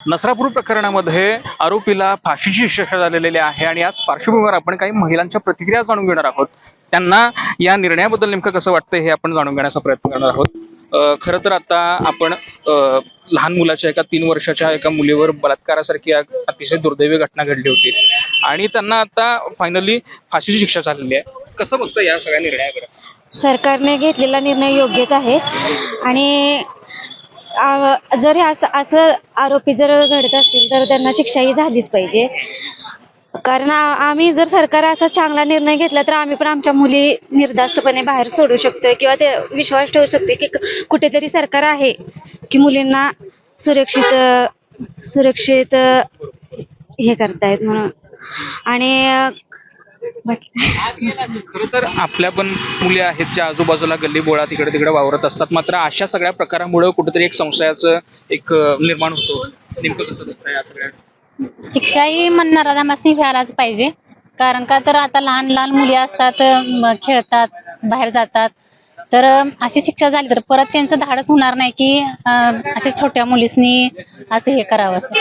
नसरापूर प्रकरणामध्ये आरोपीला फाशीची शिक्षा झालेली आहे आणि याच पार्श्वभूमीवर आपण काही महिलांच्या प्रतिक्रिया जाणून घेणार आहोत. त्यांना या निर्णयाबद्दल नेमकं कसं वाटतं हे आपण जाणून घेण्याचा प्रयत्न करणार आहोत. खरं तर आता आपण लहान मुलाच्या एका 3 वर्षाच्या एका मुलीवर बलात्कारासारखी अतिशय दुर्दैवी घटना घडली होती आणि त्यांना आता फायनली फाशीची शिक्षा झालेली आहे. कसं बघतं या सगळ्या निर्णयाकडे? सरकारने घेतलेला निर्णय योग्यच आहे आणि जर हे असं आरोपी जर घडत असतील तर त्यांना शिक्षाही झालीच पाहिजे. कारण आम्ही जर सरकार असा चांगला निर्णय घेतला तर आम्ही पण आमच्या मुली निर्धास्तपणे बाहेर सोडू शकतोय किंवा ते विश्वास ठेवू शकतोय की कुठेतरी सरकार आहे की मुलींना सुरक्षित हे करतायत म्हणून. आणि खरं तर आपल्या पण मुली आहेत ज्या आजूबाजूला गल्ली बोळा तिकडे तिकडे वावरत असतात, मात्र अशा सगळ्या प्रकारामुळे कुठेतरी एक संशयाचं एक निर्माण होतो. नेमकं कसं बघताय या सगळ्या? शिक्षाही म्हणणारा आम्हाला व्हायलाच पाहिजे. कारण का तर आता लहान लहान मुली असतात, खेळतात, बाहेर जातात, तर अशी शिक्षा झाली तर परत त्यांचं धाडस होणार नाही की अशा छोट्या मुलीसनी असं हे करावं असं.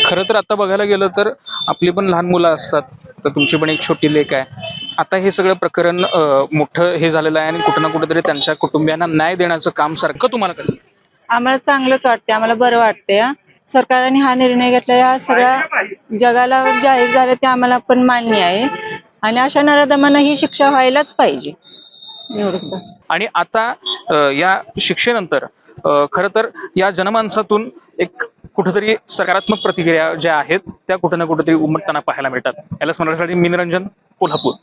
खरं तर आता बघायला गेलं तर आपली पण लहान मुलं असतात, तर तुमची पण एक छोटी लेक आहे. आता हे सगळं प्रकरण मोठं हे झालेलं आहे आणि कुठं ना कुठेतरी त्यांच्या कुटुंबियांना न्याय देण्याचं काम सारखं तुम्हाला कसं? आम्हाला चांगलंच वाटते, आम्हाला बरं वाटते. सरकारने हा निर्णय घेतला, या सगळ्या जगाला जाहीर झालं ते आम्हाला पण मान्य आहे आणि अशा नराधमांना ही शिक्षा व्हायलाच पाहिजे. एवढं. आणि आता या शिक्षेनंतर खरं तर या जनमानसातून एक कुठेतरी सकारात्मक प्रतिक्रिया ज्या आहेत त्या कुठे ना कुठेतरी उमटताना पाहायला मिळतात. यालाच मराठीसाठी मी निरंजन, कोल्हापूर.